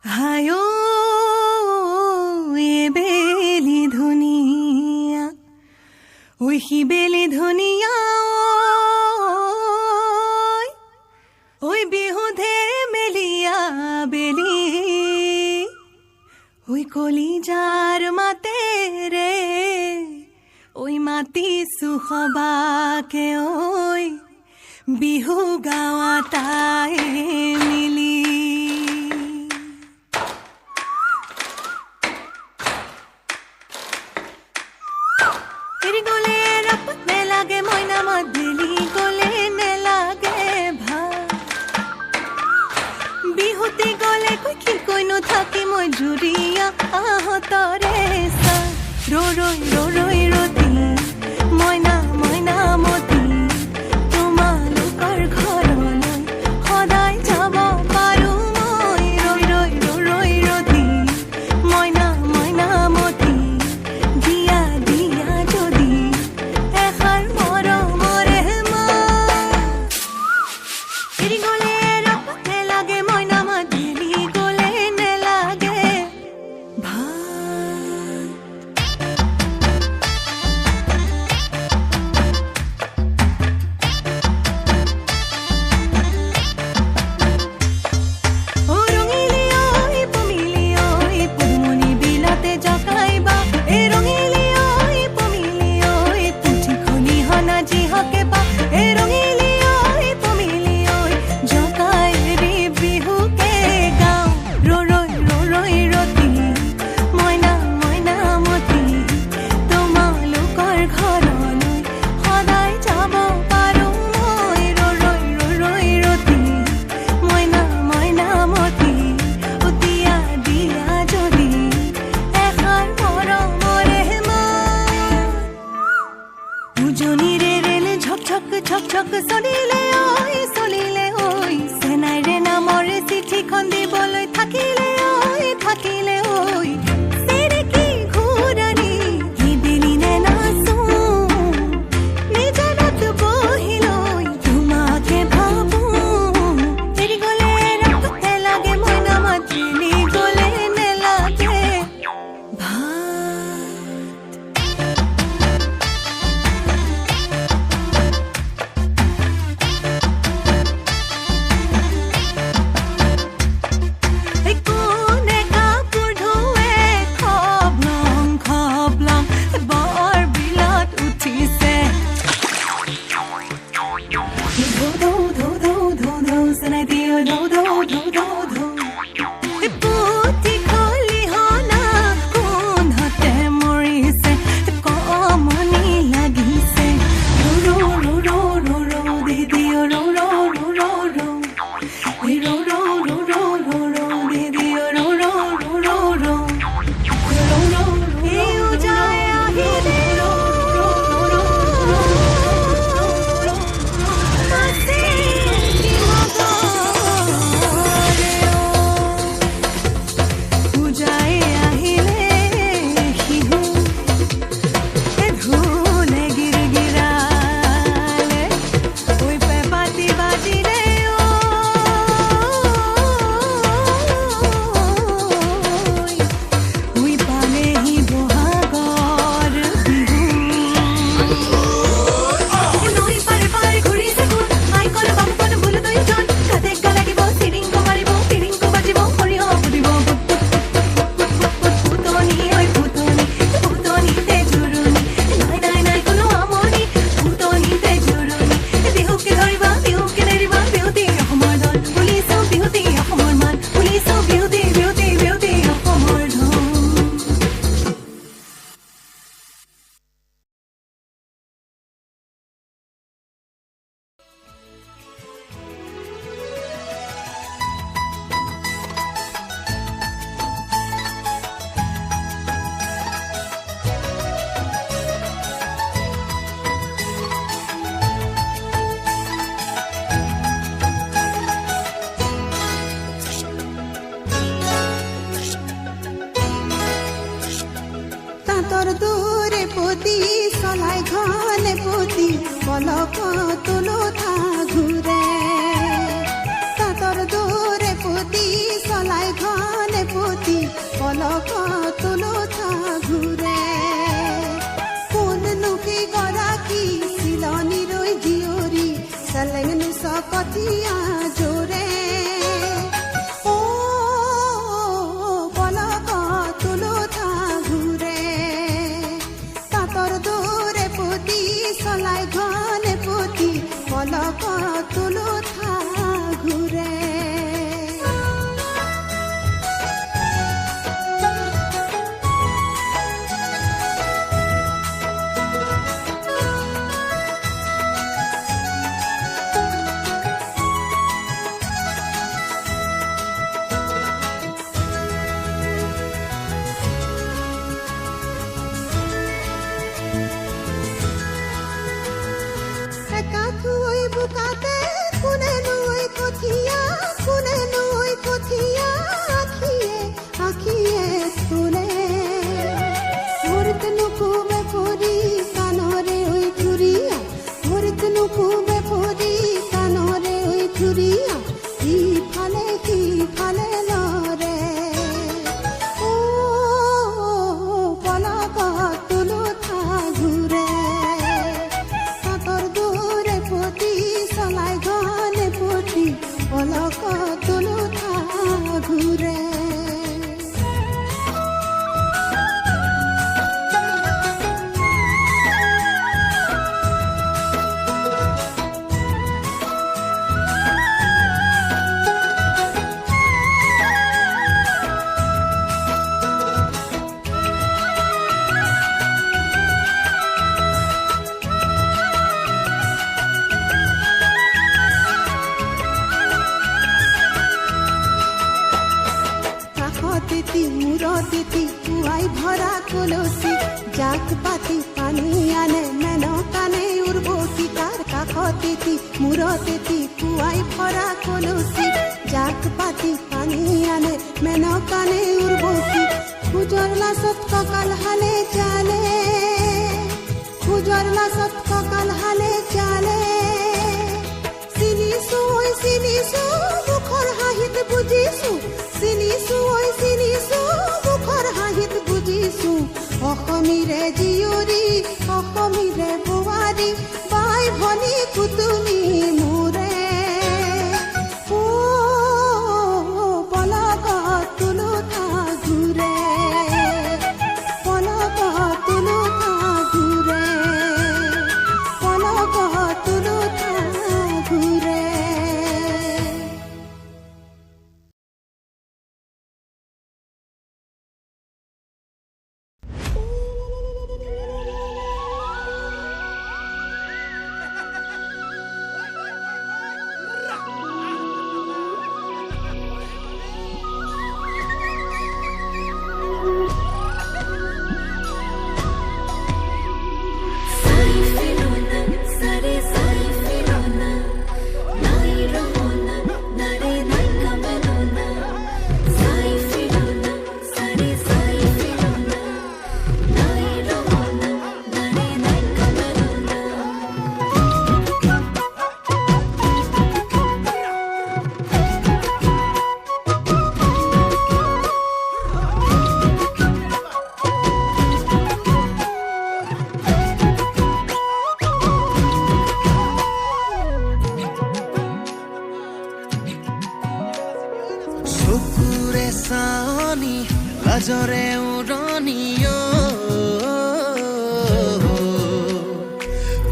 হায়ো এ বেলি ধুনীয়া ওই সি বেলি ধুনীয়া ওই বিহুধে মেলিয়া বেলি ওই কলিজাৰ মাতে ৰে ওই মাতিছো সবাকে ওই বিহু গাৱা তাই মিলি এৰি গলে ৰাপত নেলাগে মইনা মদিলি গলে নেলাগে ভাল বিহুতি গলে কি কৈনো থাকি মই জুৰিয়া আহতৰে চা ৰৈ ৰতি মইনা মইনা মতি তোমালোকৰ ঘৰলৈ সদায় যাব পাৰো মই ৰৈ ৰতি মইনা মইনা মতি দিয়া দিয়া যদি এষাৰ মৰমৰে মা এৰি গলে ৰাপত নেলাগে মইনা মদিলি গলে নেলাগে ভাল উজনিৰে ৰেল ঝক চলিলে ঐ সেনাইৰে নামৰে চিঠিখন দিবলৈ থাকিলে ঐ চেৰেকি ঘূৰণি কি দিলি নে নাচো নিজানত বহিলৈ তোমাকে ভাবো এৰি গলে ৰাপত নেলাগে মইনা মদিলি গলে নেলাগে ভাল চলাই ঘনে পুতি পলক তুলুঠা ঘূৰে তাঁতৰ দূৰে পুতি চলাই ঘনে কঠিয়া জোৰে ও পলক তুলুঠা ঘূৰে তাঁতৰ দৌৰে পুতি চলাই ঘনে পুতি পলক তুলুঠা ঘূৰে বুকাতে কোনে নৈ কঠিয়া আখিয়ে আখিয়ে তোলে ভৰিত নুকুবে পৰি কাণৰে ঐ চুৰিয়া ভৰিত নুকুবে পৰি কাণৰে ঐ চুৰিয়া ইফালে সিফালে লৰে ও পলক তুলুঠা ঘূৰে চলাই ঘনে পুতি পলক তুলুঠা ঘূৰে মূৰতেতি পুৱাই ভৰা কলচি জাক পাতি পানী আনে মেনকানে উৰ্বশী তাৰ কাষতেতি মূৰতেতি পুৱাই ভৰা কলচি জাক পাতি পানী আনে মেনকানে উৰ্বশী খোজৰ লাচত কঁকাল হালে জালে খোজৰ লাচত কঁকাল হালে জালে চিনিছো মুখৰ হাঁহিত বুজিছো চিনিছো মুখৰ হাঁহিত বুজিছো অসমীৰে জীয়ৰী অসমীৰে বোৱাৰী বাই ভনী কুতুমী মোৰে ও পলক তুলুঠা ঘূৰে পলক তুলুঠা ঘূৰে পলক তুলুঠা ঘূৰে লাজৰে উৰণিয়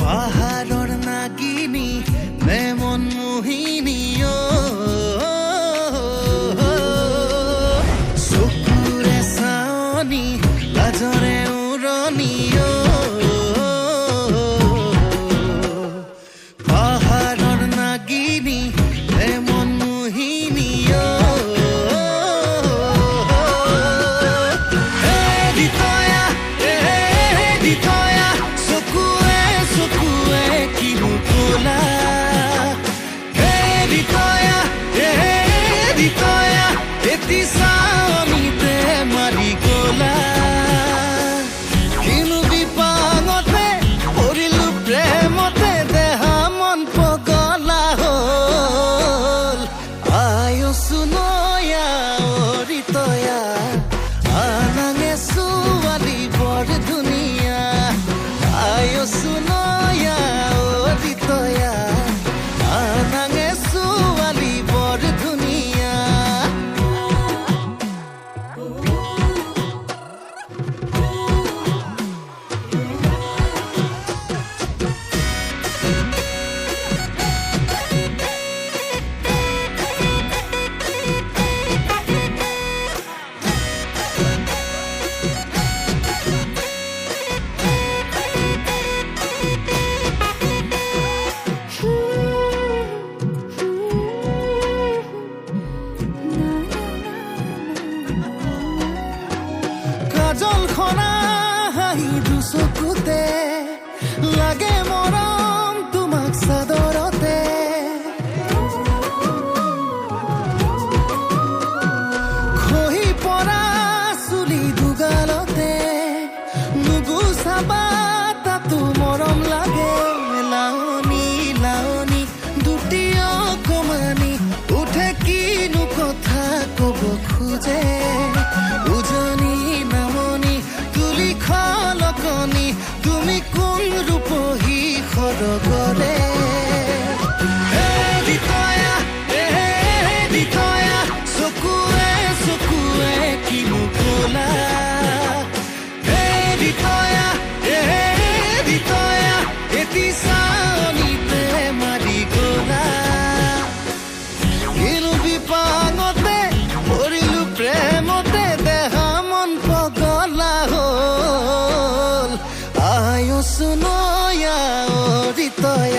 পাহাৰৰ নাগিনী নে মন মোহিনীয় চকুৰে চাৱনি লাজৰে উৰণিয় পাহাৰৰ নাগিনী নে মন মোহিনীয় লাগে মৰম তোমাক চাদৰতে খহি পৰা চুলি দুগালতে নুগুচাবা তাতো মৰম লাগে লাৱনী লাৱনী দুটি অকমানি উঠে কিনো কথা কব খোজে উজনি নামনি তুলি খলকনি তুমি কোন ৰূপহী সৰগৰে চকুৱে চকুৱে কিনো কলা এটি চানিতে মাৰি গলা কিনো বিপাঙতে পৰিলো প্ৰেমতে দেহা মন পগলা হ'ল আয়ুষ নয়া অৰিতয়া